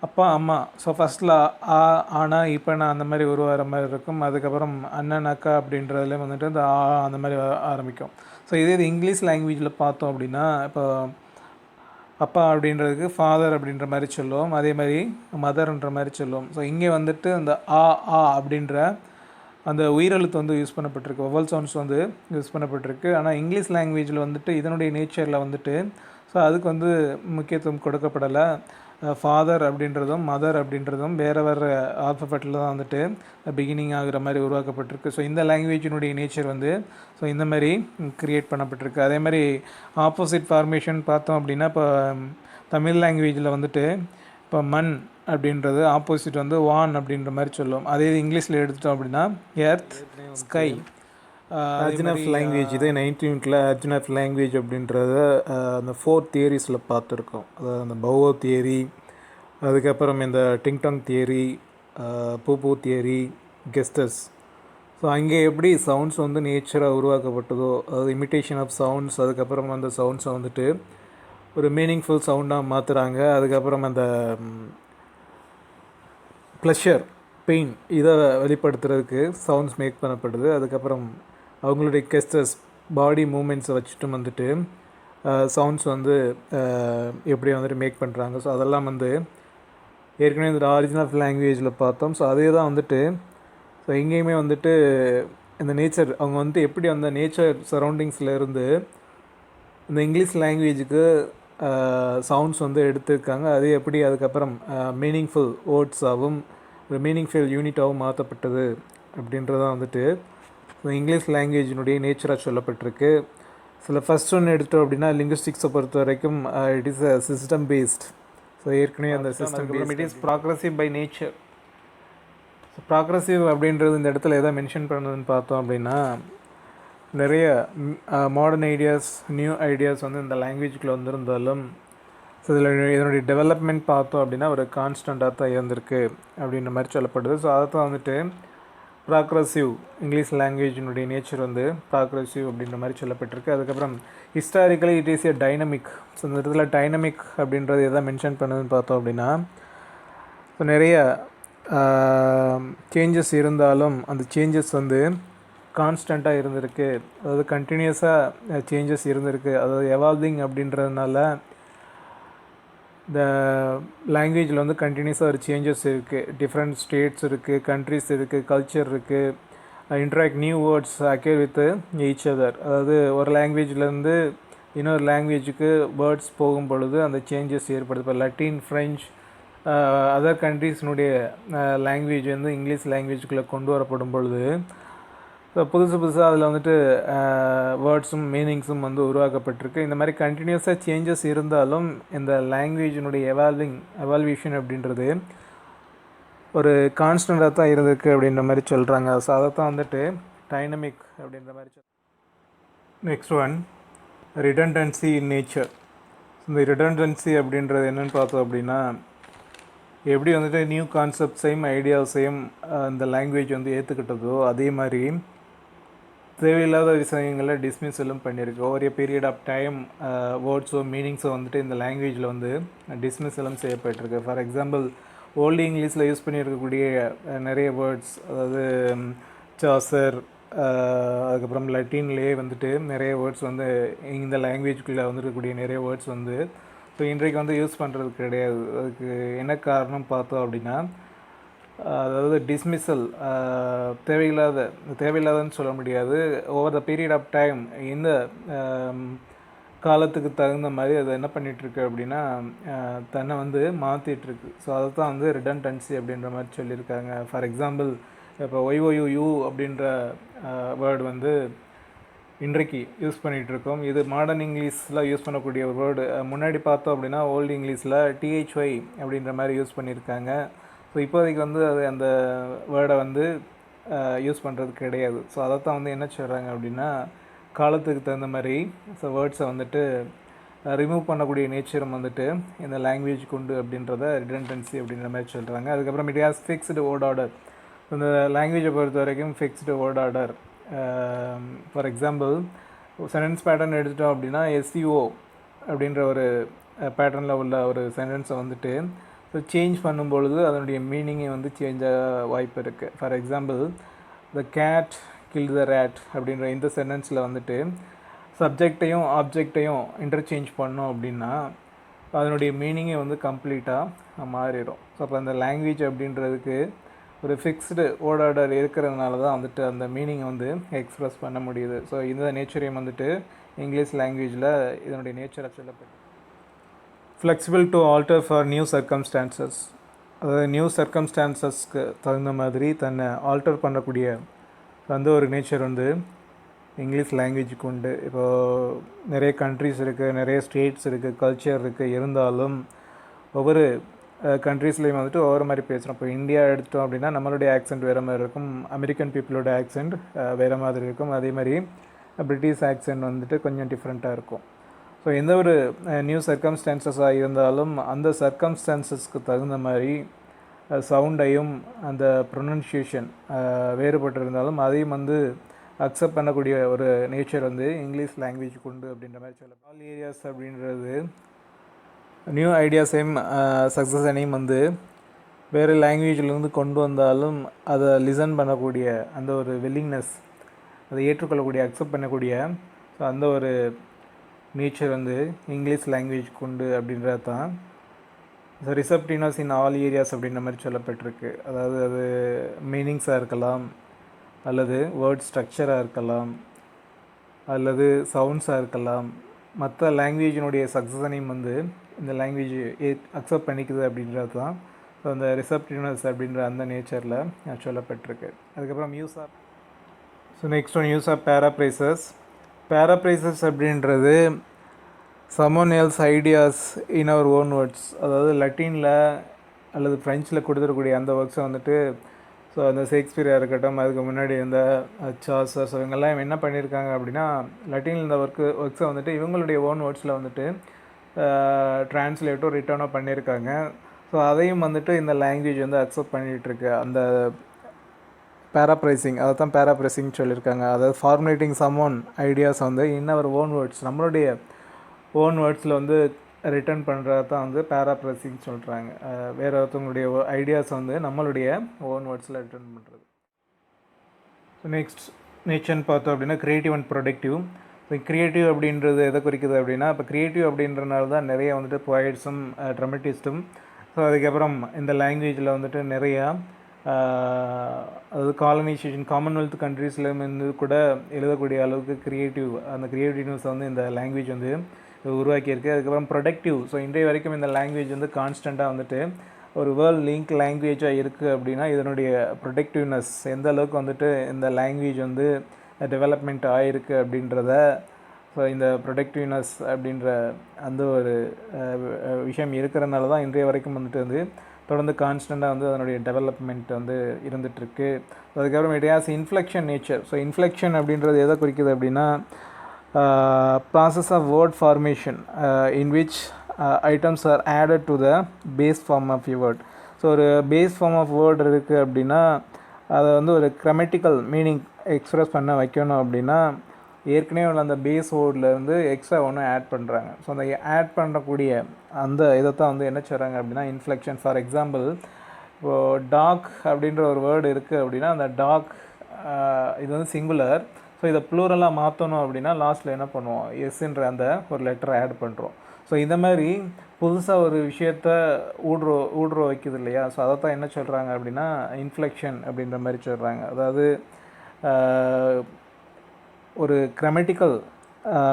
அப்பா, அம்மா, ஸோ ஃபஸ்ட்டில் ஆ, ஆனா, இப்போனா அந்த மாதிரி உருவாகிற மாதிரி இருக்கும். அதுக்கப்புறம் அண்ணன், அக்கா அப்படின்றதுலேயும் வந்துட்டு இந்த அந்த மாதிரி ஆரம்பிக்கும். ஸோ இதே இது இங்கிலீஷ் லாங்குவேஜில் பார்த்தோம் அப்படின்னா, இப்போ அப்பா அப்படின்றதுக்கு ஃபாதர் அப்படின்ற மாதிரி சொல்லுவோம். அதே மாதிரி மதர்ன்ற மாதிரி சொல்லுவோம். ஸோ இங்கே வந்துட்டு அந்த ஆ அப்படின்ற அந்த உயிரெழுத்து வந்து யூஸ் பண்ணப்பட்டிருக்கு. வவல் சவுண்ட்ஸ் வந்து யூஸ் பண்ணப்பட்டிருக்கு. ஆனால் இங்கிலீஷ் லாங்குவேஜில் வந்துட்டு இதனுடைய நேச்சரில் வந்துட்டு ஸோ அதுக்கு வந்து முக்கியத்துவம் கொடுக்கப்படலை. ஃபாதர் அப்படின்றதும் மதர் அப்படின்றதும் வேறு வேறு ஆல்ஃபபெட்டில் தான் வந்துட்டு பிகினிங் ஆகிற மாதிரி உருவாக்கப்பட்டிருக்கு. ஸோ இந்த லாங்குவேஜினுடைய நேச்சர் வந்து ஸோ இந்த மாதிரி க்ரியேட் பண்ணப்பட்டிருக்கு. அதே மாதிரி ஆப்போசிட் ஃபார்மேஷன் பார்த்தோம் அப்படின்னா, இப்போ தமிழ் லாங்குவேஜில் வந்துட்டு இப்போ மண் அப்படின்றது ஆப்போசிட் வந்து வான் அப்படின்ற மாதிரி சொல்லுவோம். அதே இது இங்கிலீஷில் எடுத்துட்டோம் அப்படின்னா எர்த், ஸ்கை. அர்ஜுனஃப் லாங்குவேஜ் இதே 19th அர்ஜுனஃப் லாங்குவேஜ் அப்படின்றத அந்த 4 தியரிஸில் பார்த்துருக்கோம். அதாவது அந்த பௌவோ தியரி, அதுக்கப்புறம் இந்த டிங்டாங் தியரி, பூ தியரி, கெஸ்டர்ஸ். ஸோ அங்கே எப்படி சவுண்ட்ஸ் வந்து நேச்சராக உருவாக்கப்பட்டதோ, அதாவது இமிட்டேஷன் ஆஃப் சவுண்ட்ஸ், அதுக்கப்புறம் அந்த சவுண்ட்ஸை வந்துட்டு ஒரு மீனிங்ஃபுல் சவுண்டாக மாற்றுறாங்க. அதுக்கப்புறம் அந்த ப்ளஷர், பெயின் இதை வெளிப்படுத்துறதுக்கு சவுண்ட்ஸ் மேக் பண்ணப்படுது. அதுக்கப்புறம் அவங்களுடைய கெஸ்டர்ஸ், பாடி மூமெண்ட்ஸை வச்சுட்டும் வந்துட்டு சவுண்ட்ஸ் வந்து எப்படி வந்துட்டு மேக் பண்ணுறாங்க. ஸோ அதெல்லாம் வந்து ஏற்கனவே இந்த ஆரிஜின் ஆஃப் லாங்குவேஜில் பார்த்தோம். ஸோ அதே தான் வந்துட்டு ஸோ எங்கேயுமே வந்துட்டு இந்த நேச்சர் அவங்க வந்து எப்படி அந்த நேச்சர் சரௌண்டிங்ஸில் இருந்து இந்த இங்கிலீஷ் லாங்குவேஜுக்கு சவுண்ட்ஸ் வந்து எடுத்துருக்காங்க. அது எப்படி அதுக்கப்புறம் மீனிங்ஃபுல் வேர்ட்ஸாகவும் ஒரு மீனிங்ஃபுல் யூனிட்டாகவும் மாற்றப்பட்டது அப்படின்றதான் வந்துட்டு இங்கிலீஷ் லாங்குவேஜினுடைய நேச்சராக சொல்லப்பட்டிருக்கு. சில ஃபஸ்ட் ஒன்று எடுத்தோம் அப்படின்னா, லிங்குஸ்டிக்ஸை பொறுத்த வரைக்கும் it is a system based. So ஏற்கனவே அந்த system based it is progressive by nature. So progressive அப்படின்றது இந்த இடத்துல எதை மென்ஷன் பண்ணுறதுன்னு பார்த்தோம் அப்படின்னா, நிறைய மாடர்ன் ஐடியாஸ், நியூ ஐடியாஸ் வந்து இந்த லாங்குவேஜுக்குள்ளே வந்திருந்தாலும் ஸோ இதில் இதனுடைய டெவலப்மெண்ட் பார்த்தோம் அப்படின்னா ஒரு கான்ஸ்டண்ட்டாக தான் இருந்திருக்கு அப்படின்ற மாதிரி சொல்லப்படுது. ஸோ அதை தான் வந்துட்டு ப்ராக்ரஸிவ், இங்கிலீஷ் லாங்குவேஜினுடைய நேச்சர் வந்து ப்ராக்ரஸிவ் அப்படின்ற மாதிரி சொல்லப்பட்டிருக்கு. அதுக்கப்புறம் historically it is a dynamic. So இந்த இடத்துல டைனமிக் அப்படின்றது எதை மென்ஷன் பண்ணுதுன்னு பார்த்தோம் அப்படின்னா, ஸோ நிறைய சேஞ்சஸ் இருந்தாலும் அந்த சேஞ்சஸ் வந்து கான்ஸ்டண்ட்டாக இருந்திருக்கு. அதாவது கண்டினியூஸாக சேஞ்சஸ் இருந்திருக்கு. அதாவது எவால்விங் அப்படின்றதுனால இந்த லாங்குவேஜில் வந்து கண்டினியூஸாக ஒரு சேஞ்சஸ் இருக்குது. டிஃப்ரெண்ட் ஸ்டேட்ஸ் இருக்குது, கண்ட்ரிஸ் இருக்குது, கல்ச்சர் இருக்குது, interact new words occur with each other. அதாவது ஒரு லாங்குவேஜ்லேருந்து இன்னொரு லாங்குவேஜுக்கு வேர்ட்ஸ் போகும் பொழுது அந்த சேஞ்சஸ் ஏற்படுது. இப்போ லத்தீன், ஃப்ரெஞ்ச், அதர் கண்ட்ரீஸ்னுடைய லாங்குவேஜ் வந்து இங்கிலீஷ் லாங்குவேஜுக்குள்ளே கொண்டு வரப்படும் பொழுது ஸோ புதுசாக அதில் வந்துட்டு வேர்ட்ஸும் மீனிங்ஸும் வந்து உருவாக்கப்பட்டிருக்கு. இந்த மாதிரி கண்டினியூஸாக சேஞ்சஸ் இருந்தாலும் இந்த லாங்குவேஜினுடைய எவால்வேஷன் அப்படின்றது ஒரு கான்ஸ்டண்ட்டாக தான் இருந்திருக்கு அப்படின்ற மாதிரி சொல்கிறாங்க. ஸோ அதை தான் வந்துட்டு டைனமிக் அப்படின்ற மாதிரி next one, redundancy in nature. இந்த ரிடண்டன்சி அப்படின்றது என்னென்னு பார்த்தோம் அப்படின்னா, எப்படி வந்துட்டு நியூ கான்செப்ட்ஸையும் ஐடியாஸையும் இந்த லாங்குவேஜ் வந்து ஏற்றுக்கிட்டதோ அதே மாதிரி தேவையில்லாத விஷயங்களை டிஸ்மிஸலும் பண்ணியிருக்கு. Over a period of time வேர்ட்ஸோ மீனிங்ஸோ வந்துட்டு இந்த லாங்குவேஜில் வந்து டிஸ்மிஸலும் செய்யப்பட்டிருக்கு. ஃபார் எக்ஸாம்பிள் ஓல்டு இங்கிலீஷில் யூஸ் பண்ணியிருக்கக்கூடிய நிறைய வேர்ட்ஸ், அதாவது சாசர், அதுக்கப்புறம் லத்தீன்லேயே வந்துட்டு நிறைய வேர்ட்ஸ் வந்து இந்த லாங்குவேஜுக்குள்ளே வந்துருக்கக்கூடிய நிறைய வேர்ட்ஸ் வந்து ஸோ இன்றைக்கு வந்து யூஸ் பண்ணுறது கிடையாது. அதுக்கு என்ன காரணம் பார்த்தோம் அப்படின்னா, அதாவது டிஸ்மிஸல், தேவையில்லாதன்னு சொல்ல முடியாது. Over the period of time இந்த காலத்துக்கு தகுந்த மாதிரி அதை என்ன பண்ணிகிட்ருக்கு அப்படின்னா தன்னை வந்து மாற்றிட்டுருக்கு. ஸோ அதை தான் வந்து ரிடன்டன்சி அப்படின்ற மாதிரி சொல்லியிருக்காங்க. ஃபார் எக்ஸாம்பிள் இப்போ ஒய்ஓயூ அப்படின்ற வேர்டு வந்து இன்றைக்கு யூஸ் பண்ணிகிட்ருக்கோம். இது மாடர்ன் இங்கிலீஷில் யூஸ் பண்ணக்கூடிய ஒரு வேர்டு. முன்னாடி பார்த்தோம் அப்படின்னா ஓல்டு இங்கிலீஷில் டிஹெச்ஒய் அப்படின்ற மாதிரி யூஸ் பண்ணியிருக்காங்க. ஸோ இப்போதைக்கு வந்து அது அந்த வேர்டை வந்து யூஸ் பண்ணுறது கிடையாது. ஸோ அதை தான் வந்து என்ன சொல்கிறாங்க அப்படின்னா காலத்துக்கு தகுந்த மாதிரி ஸோ வேர்ட்ஸை வந்துட்டு ரிமூவ் பண்ணக்கூடிய நேச்சரும் வந்துட்டு இந்த லாங்குவேஜ் கொண்டு அப்படின்றத ரிடன்டன்சி அப்படின்ற மாதிரி சொல்கிறாங்க. அதுக்கப்புறம் it has fixed word order. இந்த லாங்குவேஜை பொறுத்த வரைக்கும் fixed word order. For example sentence pattern எடுத்துட்டோம் அப்படின்னா எஸ்சிஓ அப்படின்ற ஒரு பேட்டர்னில் உள்ள ஒரு சென்டென்ஸை வந்துட்டு ஸோ சேஞ்ச் பண்ணும்பொழுது அதனுடைய மீனிங்கை வந்து சேஞ்ச் ஆக வாய்ப்பு இருக்குது. For example the cat kill the rat அப்படின்ற இந்த சென்டென்ஸில் வந்துட்டு சப்ஜெக்டையும் ஆப்ஜெக்டையும் இன்டர்சேஞ்ச் பண்ணோம் அப்படின்னா அதனுடைய மீனிங்கை வந்து கம்ப்ளீட்டாக மாறிடும். ஸோ அப்போ அந்த லாங்குவேஜ் அப்படின்றதுக்கு ஒரு ஃபிக்ஸ்டு வேர்ட் ஆர்டர் இருக்கிறதுனால தான் வந்துட்டு அந்த மீனிங்கை வந்து எக்ஸ்ப்ரெஸ் பண்ண முடியுது. ஸோ இந்த நேச்சரையும் வந்துட்டு இங்கிலீஷ் லாங்குவேஜில் இதனுடைய நேச்சரை சொல்லப்படும். Flexible to alter for new circumstances, அதாவது நியூ சர்க்கம்ஸ்டான்சஸ்க்கு தகுந்த மாதிரி தன்னை ஆல்டர் பண்ணக்கூடிய அந்த ஒரு நேச்சர் வந்து இங்கிலீஷ் லாங்குவேஜுக்கு உண்டு. இப்போது நிறைய கண்ட்ரிஸ் இருக்குது, நிறைய ஸ்டேட்ஸ் இருக்குது, கல்ச்சர் இருக்குது. இருந்தாலும் ஒவ்வொரு கண்ட்ரீஸ்லேயும் வந்துட்டு ஒவ்வொரு மாதிரி பேசுகிறோம். இப்போ இந்தியா எடுத்துட்டோம் அப்படின்னா நம்மளுடைய ஆக்சென்ட் வேறு மாதிரி இருக்கும், அமெரிக்கன் பீப்புளோட ஆக்சென்ட் வேறு மாதிரி இருக்கும், அதே மாதிரி பிரிட்டிஷ் ஆக்சென்ட் வந்துட்டு கொஞ்சம் டிஃப்ரெண்ட்டாக இருக்கும். ஸோ எந்த ஒரு நியூ சர்க்கம்ஸ்டான்சஸாக இருந்தாலும் அந்த சர்க்கம்ஸ்டான்சஸ்க்கு தகுந்த மாதிரி சவுண்டையும் அந்த ப்ரொனன்சியேஷன் வேறுபட்டு இருந்தாலும் அதையும் வந்து அக்செப்ட் பண்ணக்கூடிய ஒரு நேச்சர் வந்து இங்கிலீஷ் லாங்குவேஜுக்கு உண்டு அப்படின்ற மாதிரி சொல்லலாம். ஆல் ஏரியாஸ் அப்படின்றது நியூ ஐடியாஸையும் சக்ஸஸனையும் வந்து வேறு லாங்குவேஜிலேருந்து கொண்டு வந்தாலும் அதை லிசன் பண்ணக்கூடிய அந்த ஒரு வில்லிங்னஸ், அதை ஏற்றுக்கொள்ளக்கூடிய அக்செப்ட் பண்ணக்கூடிய ஸோ அந்த ஒரு நேச்சர் வந்து இங்கிலீஷ் லாங்குவேஜ் கொண்டு அப்படின்றது தான் ஸோ ரிசப்டிவ்னஸ் இன் ஆல் ஏரியாஸ் அப்படின்ற மாதிரி சொல்லப்பட்டிருக்கு. அதாவது அது மீனிங்ஸாக இருக்கலாம், அல்லது வேர்ட் ஸ்ட்ரக்சராக இருக்கலாம், அல்லது சவுண்ட்ஸாக இருக்கலாம். மற்ற லாங்குவேஜினுடைய சக்ஸஸனையும் வந்து இந்த லாங்குவேஜ் அக்செப்ட் பண்ணிக்குது அப்படின்றது தான் ஸோ அந்த ரிசப்டிவ்னஸ் அப்படின்ற அந்த நேச்சரில் சொல்லப்பட்டிருக்கு. அதுக்கப்புறம் next one use of paraphrases. Paraphrases அப்படின்றது someone else's ideas in our own words, அதாவது லத்தீனில் அல்லது ஃப்ரெஞ்சில் கொடுத்துருக்கூடிய அந்த ஒர்க்ஸை வந்துட்டு ஸோ அந்த ஷேக்ஸ்பியராக இருக்கட்டும், அதுக்கு முன்னாடி இந்த சாசர்ஸ் இவங்கெல்லாம் என்ன பண்ணியிருக்காங்க அப்படின்னா லத்தீனில் இந்த ஒர்க்ஸை வந்துட்டு இவங்களுடைய ஓன் வேர்ட்ஸில் வந்துட்டு ட்ரான்ஸ்லேட்டோ ரிட்டர்னோ பண்ணியிருக்காங்க. ஸோ அதையும் வந்துட்டு இந்த லாங்குவேஜ் வந்து அக்செப்ட் பண்ணிகிட்ருக்கு. அந்த பேராப்ரைசிங், அதை தான் பேராப்ரைசிங் சொல்லியிருக்காங்க. அதாவது ஃபார்முலேட்டிங் சம்மோன் ஐடியாஸ் வந்து இன் அவர் ஓன் வேர்ட்ஸ், நம்மளுடைய ஓன் வேர்ட்ஸில் வந்து ரிட்டர்ன் பண்ணுறது தான் வந்து பேராப்ரைசிங் சொல்கிறாங்க. வேறு ஒருத்தவங்களுடைய ஐடியாஸ் வந்து நம்மளுடைய ஓன் வேர்ட்ஸில் ரிட்டர்ன் பண்ணுறது. ஸோ நெக்ஸ்ட் நேச்சர்னு பார்த்தோம் அப்படின்னா க்ரியேட்டிவ் அண்ட் ப்ரொடக்டிவ். இப்போ க்ரியேட்டிவ் அப்படின்றது எதை குறிக்குது அப்படின்னா, இப்போ க்ரியேட்டிவ் அப்படின்றனால தான் நிறைய வந்துட்டு போய்ட்ஸும் ட்ரமட்டிஸ்ட்டும் ஸோ அதுக்கப்புறம் இந்த லாங்குவேஜில் வந்துட்டு நிறையா அதாவது காலனைசேஷன் காமன்வெல்த் கண்ட்ரீஸ்லேருந்து கூட எழுதக்கூடிய அளவுக்கு அந்த க்ரியேட்டிவ்னஸ் வந்து இந்த லாங்குவேஜ் வந்து உருவாக்கியிருக்கு. அதுக்கப்புறம் ப்ரொடக்டிவ். ஸோ இன்றைய வரைக்கும் இந்த லாங்குவேஜ் வந்து கான்ஸ்டண்ட்டாக வந்துட்டு ஒரு வேர்ல்ட் லிங்க் லாங்குவேஜாக இருக்குது அப்படின்னா இதனுடைய ப்ரொடக்டிவ்னஸ் எந்த அளவுக்கு வந்துட்டு இந்த லாங்குவேஜ் வந்து டெவலப்மெண்ட் ஆகிருக்கு அப்படின்றத ஸோ இந்த ப்ரொடக்டிவ்னஸ் அப்படின்ற அந்த ஒரு விஷயம் இருக்கிறதுனால தான் இன்றைய வரைக்கும் வந்துட்டு வந்து தொடர்ந்து கான்ஸ்டண்ட்டாக வந்து அதனுடைய டெவலப்மெண்ட் வந்து இருந்துகிட்ருக்கு. அதுக்கப்புறம் it has inflection nature. So inflection அப்படின்றது எதை குறிக்குது அப்படின்னா process of word formation in which items are added to the base form of a word. So ஒரு பேஸ் ஃபார்ம் ஆஃப் வேர்டு இருக்குது அப்படின்னா அதை வந்து ஒரு கிராமட்டிக்கல் மீனிங் எக்ஸ்ப்ரெஸ் பண்ண வைக்கணும் அப்படின்னா ஏற்கனவே உள்ள அந்த பேஸ் வேர்ட்லேருந்து எக்ஸ்ட்ரா ஒன்று ஆட் பண்ணுறாங்க. ஸோ அந்த ஆட் பண்ணக்கூடிய அந்த இதை தான் வந்து என்ன செய்கிறாங்க அப்படின்னா இன்ஃப்ளெக்ஷன். ஃபார் எக்ஸாம்பிள் இப்போது டாக் அப்படின்ற ஒரு வேர்டு இருக்குது அப்படின்னா அந்த டாக் இது வந்து சிங்குலர். ஸோ இதை ப்ளூரலாக மாற்றணும் அப்படின்னா லாஸ்ட்டில் என்ன பண்ணுவோம், எஸ்ன்ற அந்த ஒரு லெட்டரை ஆட் பண்ணுறோம். ஸோ இந்த மாதிரி புதுசாக ஒரு விஷயத்த ஊடுருவ வைக்குது இல்லையா, ஸோ அதை தான் என்ன சொல்கிறாங்க அப்படின்னா இன்ஃப்ளெக்ஷன் அப்படின்ற மாதிரி சொல்கிறாங்க. அதாவது ஒரு கிராமட்டிக்கல்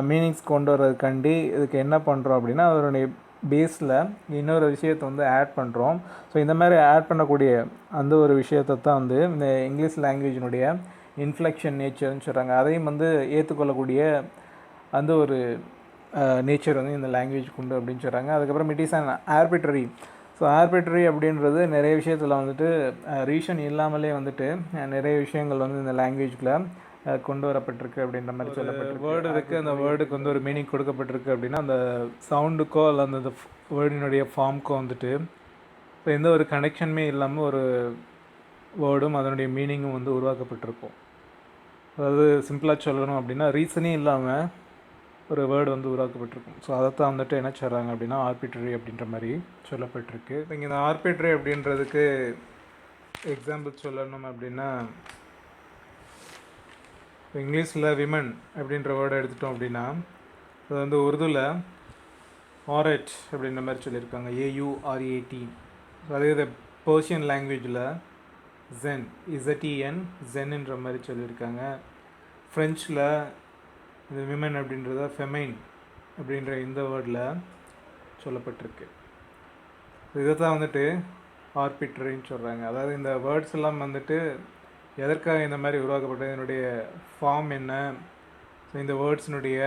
மீனிங்ஸ் கொண்டு வர்றதுக்காண்டி இதுக்கு என்ன பண்ணுறோம் அப்படின்னா அதனுடைய பேஸில் இன்னொரு விஷயத்தை வந்து ஆட் பண்ணுறோம். ஸோ இந்த மாதிரி ஆட் பண்ணக்கூடிய அந்த ஒரு விஷயத்தை தான் வந்து இந்த இங்கிலீஷ் லாங்குவேஜினுடைய இன்ஃப்ளெக்ஷன் நேச்சர்னு சொல்கிறாங்க. அதையும் வந்து ஏற்றுக்கொள்ளக்கூடிய அந்த ஒரு நேச்சர் வந்து இந்த லாங்குவேஜ் உண்டு அப்படின்னு சொல்கிறாங்க. அதுக்கப்புறம் it is an arbitrary. So arbitrary அப்படின்றது நிறைய விஷயத்தில் வந்துட்டு ரீசன் இல்லாமலே வந்துட்டு நிறைய விஷயங்கள் வந்து இந்த லாங்குவேஜில் கொண்டு வரப்பட்டிருக்கு அப்படின்ற மாதிரி சொல்லப்பட்டிருக்கு. வேர்டு இருக்குது, அந்த வேர்டுக்கு வந்து ஒரு மீனிங் கொடுக்கப்பட்டிருக்கு அப்படின்னா அந்த சவுண்டுக்கோ அல்ல அந்த வேர்டினுடைய ஃபார்முக்கோ வந்துட்டு இப்போ எந்த ஒரு கனெக்ஷனுமே இல்லாமல் ஒரு வேர்டும் அதனுடைய மீனிங்கும் வந்து உருவாக்கப்பட்டிருக்கும். அதாவது சிம்பிளாக சொல்லணும் அப்படின்னா ரீசனே இல்லாமல் ஒரு வேர்டு வந்து உருவாக்கப்பட்டிருக்கும். ஸோ அதைத்தான் வந்துட்டு என்ன சொல்கிறாங்க அப்படின்னா ஆர்பிட்ரரி அப்படின்ற மாதிரி சொல்லப்பட்டிருக்கு. இப்போ இங்கே இந்த ஆர்பிட்ரரி அப்படின்றதுக்கு எக்ஸாம்பிள் சொல்லணும் அப்படின்னா இங்கிலீஷில் விமன் அப்படின்ற வேர்டை எடுத்துட்டோம் அப்படின்னா அது வந்து உருதுவில் ஆரட் அப்படின்ற மாதிரி சொல்லியிருக்காங்க, AURAT. அதே இது பர்ஷியன் லாங்குவேஜில் ஜென், IZEN, ஜென்ன்ற மாதிரி சொல்லியிருக்காங்க. ஃப்ரெஞ்சில் இந்த விமன் அப்படின்றத ஃபெமைன் அப்படின்ற இந்த வேர்டில் சொல்லப்பட்டிருக்கு. இதை தான் வந்துட்டு ஆர்பிட்ரரின்னு சொல்கிறாங்க. அதாவது இந்த வேர்ட்ஸ் எல்லாம் வந்துட்டு எதற்காக இந்த மாதிரி உருவாக்கப்பட்டது, இதனுடைய ஃபார்ம் என்ன, ஸோ இந்த வேர்ட்ஸினுடைய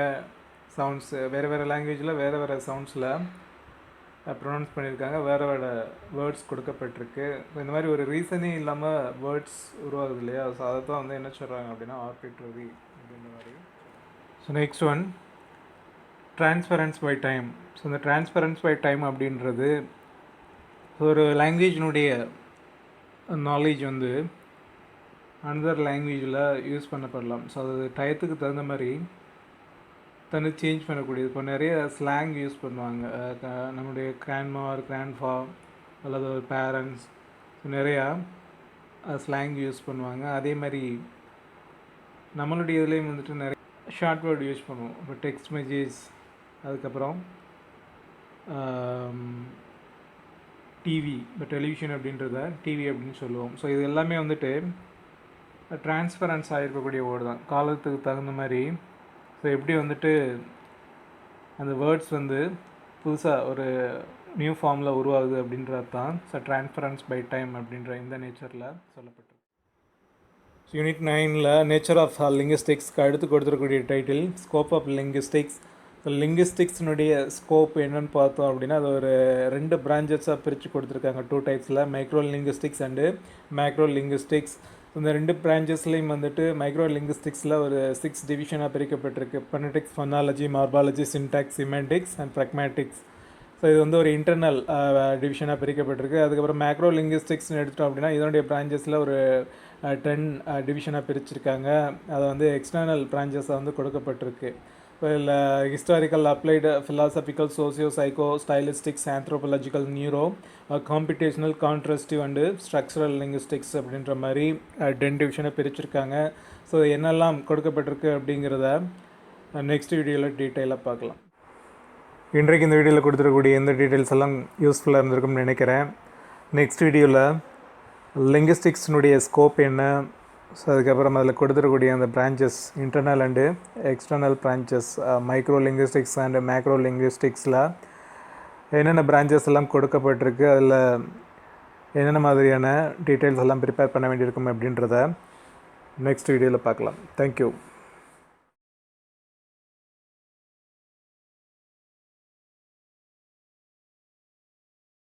சவுண்ட்ஸ் வேறு லாங்குவேஜில் வேறு சவுண்ட்ஸில் ப்ரொனவுன்ஸ் பண்ணியிருக்காங்க, வேறு வேர்ட்ஸ் கொடுக்கப்பட்டிருக்கு. ஸோ இந்த மாதிரி ஒரு ரீசனே இல்லாமல் வேர்ட்ஸ் உருவாகுது இல்லையா, ஸோ அதை தான் வந்து என்ன சொல்கிறாங்க அப்படின்னா ஆர்பிட்ரரி அப்படின்ற மாதிரி. So next one transference by time. So இந்த ட்ரான்ஸ்பரன்ஸ் பை டைம் அப்படின்றது ஒரு லாங்குவேஜினுடைய நாலேஜ் வந்து அனதர் லாங்குவேஜில் யூஸ் பண்ணப்படலாம். ஸோ அது டயத்துக்கு தகுந்த மாதிரி தன்னை சேஞ்ச் பண்ணக்கூடியது. இப்போ நிறைய ஸ்லாங் யூஸ் பண்ணுவாங்க, நம்மளுடைய கிராண்ட்மா ஒரு கிராண்ட்ஃபா அல்லது ஒரு பேரண்ட்ஸ் நிறையா ஸ்லாங் யூஸ் பண்ணுவாங்க. அதே மாதிரி நம்மளுடைய இதுலேயும் வந்துட்டு நிறைய ஷார்ட் வேர்டு யூஸ் பண்ணுவோம். இப்போ டெக்ஸ்ட் மெசேஜ், அதுக்கப்புறம் டிவி, இப்போ டெலிவிஷன் அப்படின்றத டிவி அப்படின்னு சொல்லுவோம். ஸோ இது எல்லாமே வந்துட்டு ட்ரான்ஸ்பரன்ஸ் ஆகிருக்கக்கூடிய வேர்டு தான், காலத்துக்கு தகுந்த மாதிரி. ஸோ எப்படி வந்துட்டு அந்த வேர்ட்ஸ் வந்து புதுசாக ஒரு நியூ ஃபார்மில் உருவாகுது அப்படின்றது தான் ஸோ ட்ரான்ஸ்பரன்ஸ் பை டைம் அப்படின்ற இந்த நேச்சரில் சொல்லப்பட்டிருக்கு. ஸோ யூனிட் 9ல் நேச்சர் ஆஃப் லிங்குஸ்டிக்ஸ்க்கு அடுத்து கொடுத்துருக்கக்கூடிய title scope of linguistics. So லிங்குஸ்டிக்ஸ்னுடைய ஸ்கோப் என்னென்னு பார்த்தோம் அப்படின்னா அது ஒரு 2 பிரான்ச்சஸாக பிரித்து கொடுத்துருக்காங்க, 2 டைப்ஸில், micro linguistics and macro linguistics. இந்த 2 பிரான்ச்சஸ்லேயும் வந்துட்டு மைக்ரோ லிங்குஸ்டிக்ஸில் ஒரு 6 டிவிஷனாக பிரிக்கப்பட்டிருக்கு. Phonetics, phonology, morphology, syntax, semantics and pragmatics. So இது வந்து ஒரு இன்டர்னல் டிவிஷனாக பிரிக்கப்பட்டிருக்கு. அதுக்கப்புறம் மேக்ரோ லிங்குஸ்டிக்ஸ்னு எடுத்துட்டோம் அப்படின்னா இதனுடைய பிரான்ச்சஸில் ஒரு 10 டிவிஷனாக பிரிச்சிருக்காங்க. அதை வந்து எக்ஸ்டர்னல் பிரான்ச்சஸாக வந்து கொடுக்கப்பட்டிருக்கு. Well, historical, applied, philosophical, socio-psycho, stylistics, anthropological, neuro, computational, contrastive and structural linguistics அப்படின்ற மாதிரி 10 டிவிஷனை பிரிச்சிருக்காங்க. ஸோ என்னெல்லாம் கொடுக்கப்பட்டிருக்கு அப்படிங்கிறத நெக்ஸ்ட் வீடியோவில் டீட்டெயிலாக பார்க்கலாம். இன்றைக்கு இந்த வீடியோவில் கொடுத்துருக்கக்கூடிய எந்த டீட்டெயில்ஸ் எல்லாம் யூஸ்ஃபுல்லாக இருந்திருக்கும்னு நினைக்கிறேன். நெக்ஸ்ட் வீடியோவில் லிங்குஸ்டிக்ஸ்னுடைய ஸ்கோப் என்ன, ஸோ அதுக்கப்புறம் அதில் கொடுத்துருக்கூடிய அந்த branches, internal and external branches, micro linguistics and macro லிங்குஸ்டிக்ஸில் என்னென்ன பிரான்ச்சஸ் எல்லாம் கொடுக்கப்பட்டிருக்கு, அதில் என்னென்ன மாதிரியான டீட்டெயில்ஸ் எல்லாம் ப்ரிப்பேர் பண்ண வேண்டியிருக்கும் அப்படின்றத நெக்ஸ்ட் வீடியோவில் பார்க்கலாம். தேங்க்யூ.